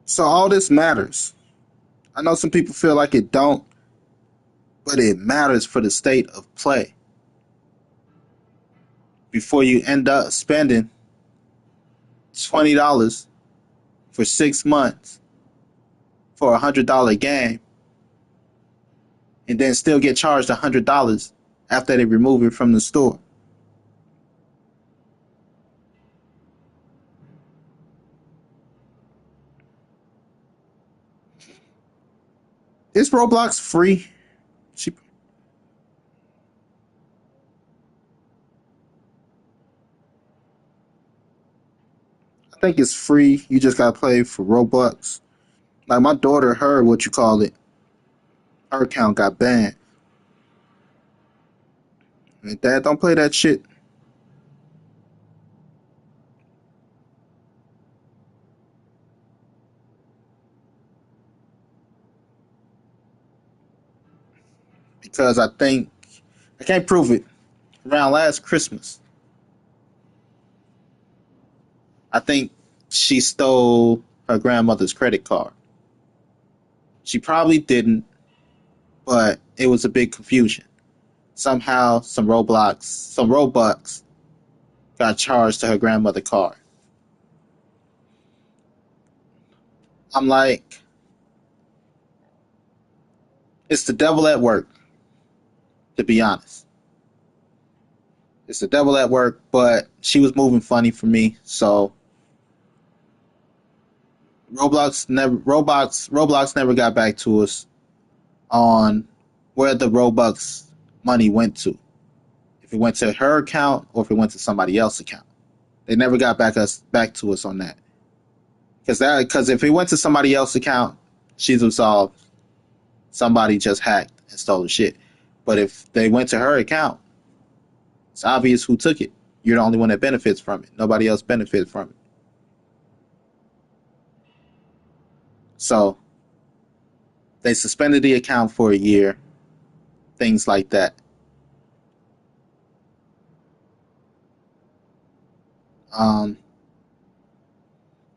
So all this matters. I know some people feel like it don't, but it matters for the state of play. Before you end up spending $20 for 6 months for $100 game and then still get charged $100 after they remove it from the store. Is Roblox free? I think it's free. You just gotta play for Robux. Like my daughter, her her account got banned. And Dad, don't play that shit. Because I think I can't prove it. Around last Christmas, I think she stole her grandmother's credit card. She probably didn't, but it was a big confusion. Somehow, some Robux got charged to her grandmother's card. I'm like, it's the devil at work, to be honest. It's the devil at work, but she was moving funny for me, so Roblox never got back to us on where the Robux money went to. If it went to her account or if it went to somebody else's account. They never got back to us on that. Because if it went to somebody else's account, she's absolved. Somebody just hacked and stole the shit. But if they went to her account, it's obvious who took it. You're the only one that benefits from it. Nobody else benefits from it. So they suspended the account for a year. Things like that.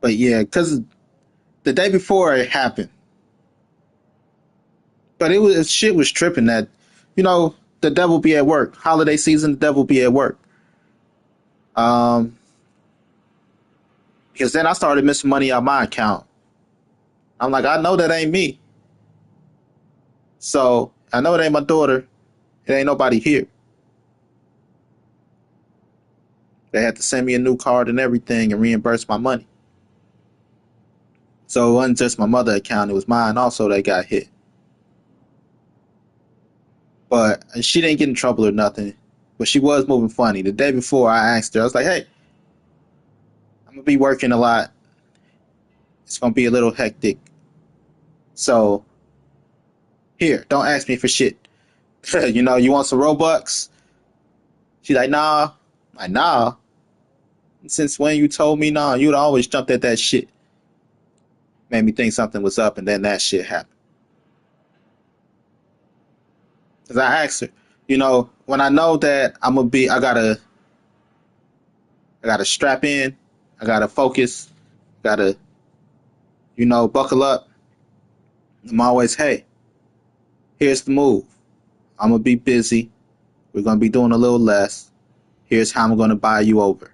But yeah, because the day before it happened, but shit was tripping that, the devil be at work. Holiday season, the devil be at work. Because then I started missing money out my account. I'm like, I know that ain't me. So I know it ain't my daughter. It ain't nobody here. They had to send me a new card and everything and reimburse my money. So it wasn't just my mother's account, it was mine also that got hit. But she didn't get in trouble or nothing. But she was moving funny. The day before I asked her, I was like, hey, I'm going to be working a lot. It's going to be a little hectic. So, here, don't ask me for shit. You want some Robux? She's like, nah. I'm like, nah. Since when you told me nah? You'd always jumped at that shit. Made me think something was up, and then that shit happened. Because I asked her, when I know that I'm going to be, I gotta strap in, I gotta focus, gotta, buckle up. I'm always, hey, here's the move. I'm going to be busy. We're going to be doing a little less. Here's how I'm going to buy you over.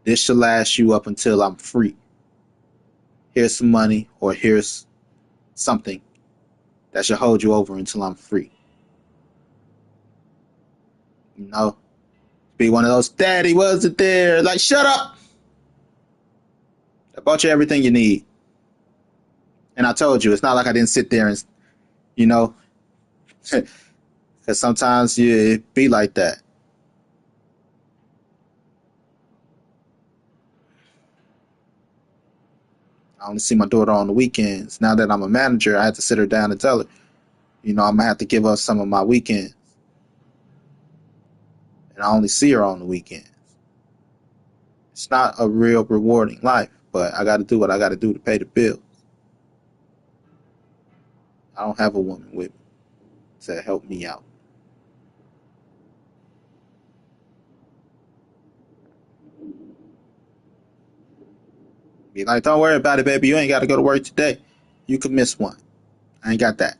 This should last you up until I'm free. Here's some money, or here's something that should hold you over until I'm free. You know, be one of those, Daddy wasn't there. Like, shut up. I bought you everything you need. And I told you, it's not like I didn't sit there and, you know, because sometimes it be like that. I only see my daughter on the weekends. Now that I'm a manager, I have to sit her down and tell her, I'm going to have to give up some of my weekends. And I only see her on the weekends. It's not a real rewarding life, but I got to do what I got to do to pay the bills. I don't have a woman with me to help me out. Be like, don't worry about it, baby. You ain't got to go to work today. You could miss one. I ain't got that.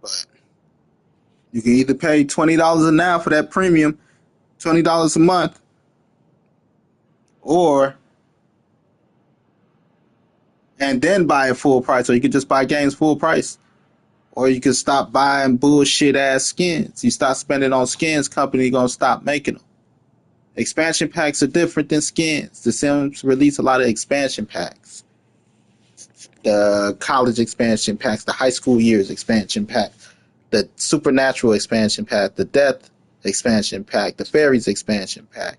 But you can either pay $20 an hour for that premium, $20 a month, and then buy it full price, or you can just buy games full price. Or you can stop buying bullshit ass skins. You stop spending on skins, company gonna stop making them. Expansion packs are different than skins. The Sims release a lot of expansion packs. The college expansion packs, the high school years expansion pack, the supernatural expansion pack, the death expansion pack, the fairies expansion pack.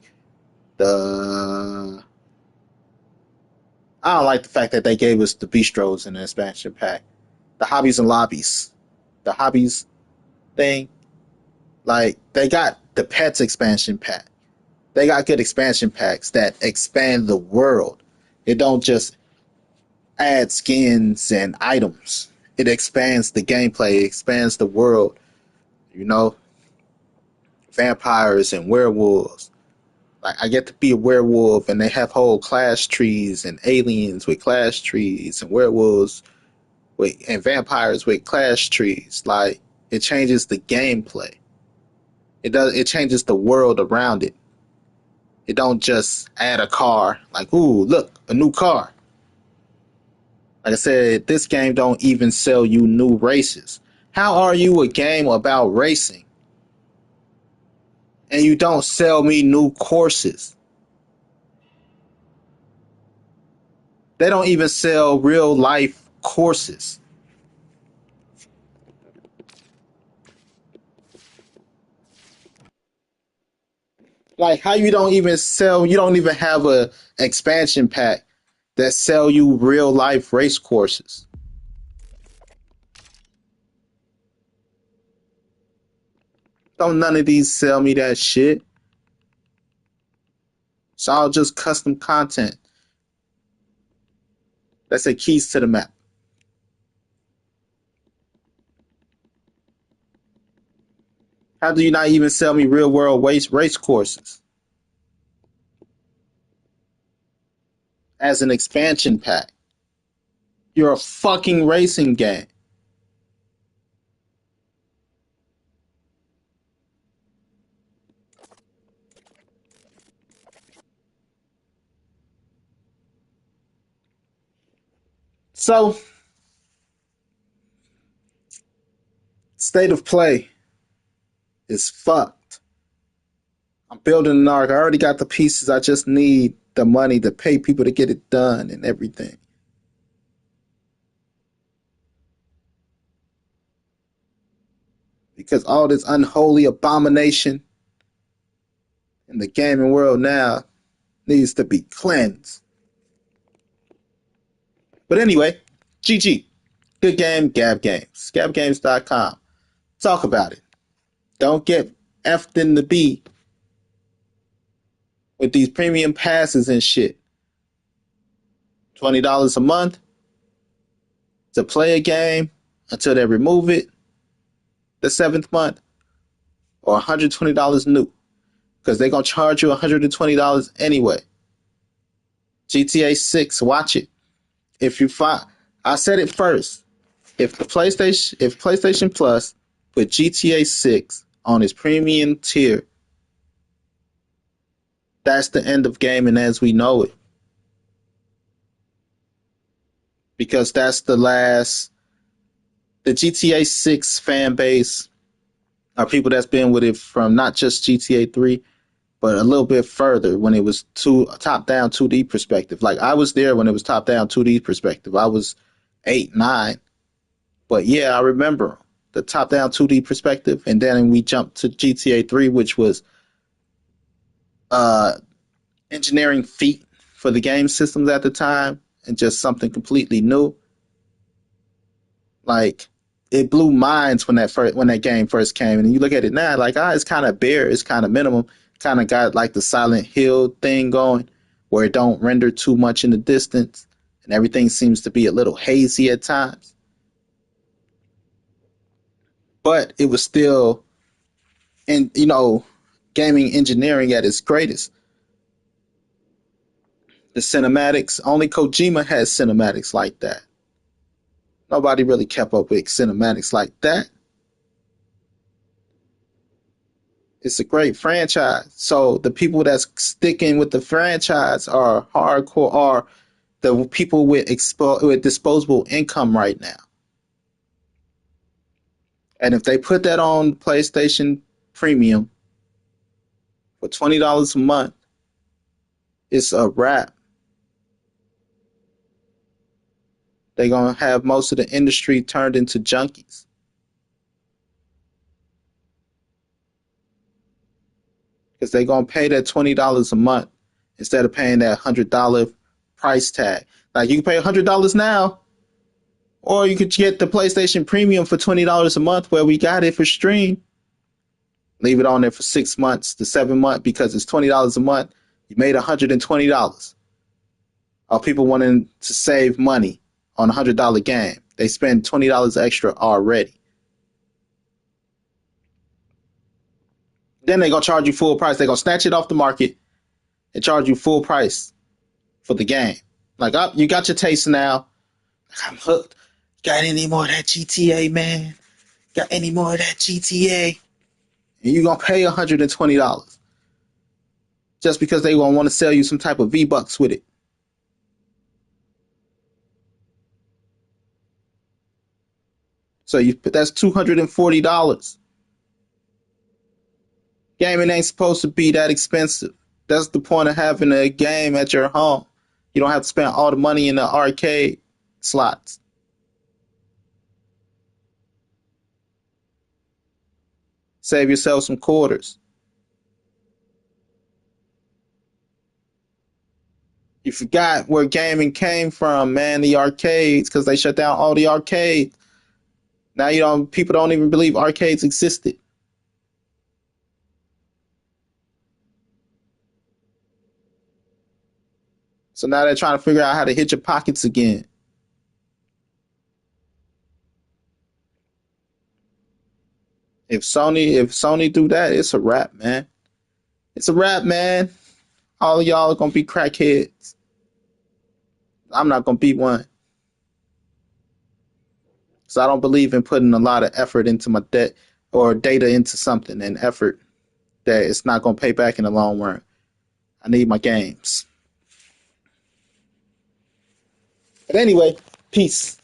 I don't like the fact that they gave us the bistros in the expansion pack. The hobbies and lobbies. The hobbies thing. Like, they got the pets expansion pack. They got good expansion packs that expand the world. It don't just add skins and items. It expands the gameplay. It expands the world. Vampires and werewolves. Like, I get to be a werewolf, and they have whole class trees, and aliens with class trees, and werewolves and vampires with class trees. Like, it changes the gameplay. It changes the world around it. It don't just add a car. Like, ooh, look, a new car. Like I said, this game don't even sell you new races. How are you a game about racing and you don't sell me new courses? They don't even sell real life courses. Like, how you don't even have a expansion pack that sell you real life race courses. Don't none of these sell me that shit. It's all just custom content. That's the keys to the map. How do you not even sell me real world race courses as an expansion pack? You're a fucking racing game. So, state of play is fucked. I'm building an arc. I already got the pieces. I just need the money to pay people to get it done and everything. Because all this unholy abomination in the gaming world now needs to be cleansed. But anyway, GG. Good game, Gab Games. GabGames.com. Talk about it. Don't get effed in the B with these premium passes and shit. $20 a month to play a game until they remove it the 7th month, or $120 new, because they're going to charge you $120 anyway. GTA 6, watch it. If you find, I said it first. If PlayStation Plus put GTA 6 on its premium tier, that's the end of gaming as we know it. Because that's the last. The GTA 6 fan base are people that's been with it from not just GTA 3, but a little bit further when it was top down 2D perspective. Like I was there when it was top down 2D perspective. I was 8, 9. But yeah, I remember the top down 2D perspective. And then we jumped to GTA 3, which was uh, engineering feat for the game systems at the time and just something completely new. Like it blew minds when that game first came, and you look at it now, like it's kind of bare, it's kind of minimum, kind of got like the Silent Hill thing going, where it don't render too much in the distance, and everything seems to be a little hazy at times. But it was still, in gaming engineering at its greatest. The cinematics, only Kojima has cinematics like that. Nobody really kept up with cinematics like that. It's a great franchise. So the people that's sticking with the franchise are hardcore, are the people with disposable income right now. And if they put that on PlayStation Premium for $20 a month, it's a wrap. They're gonna have most of the industry turned into junkies. Because they're gonna pay that $20 a month instead of paying that $100 price tag. Like you can pay $100 now, or you could get the PlayStation Premium for $20 a month, where we got it for stream. Leave it on there for 6 months to 7 months because it's $20 a month. You made $120. Of people wanting to save money on $100 game, they spend $20 extra already. Then they're gonna charge you full price. They're gonna snatch it off the market and charge you full price for the game. Like, oh, you got your taste now. I'm hooked. Got any more of that GTA, man? Got any more of that GTA? And you're gonna pay $120 just because they gonna want to sell you some type of V-Bucks with it. So that's $240. Gaming ain't supposed to be that expensive. That's the point of having a game at your home. You don't have to spend all the money in the arcade slots. Save yourself some quarters. You forgot where gaming came from, man. The arcades, because they shut down all the arcades. Now people don't even believe arcades existed. So now they're trying to figure out how to hit your pockets again. If Sony do that, it's a wrap, man. It's a wrap, man. All of y'all are gonna be crackheads. I'm not gonna be one. So I don't believe in putting a lot of effort into my debt or data into something and effort that it's not gonna pay back in the long run. I need my games. But anyway, peace.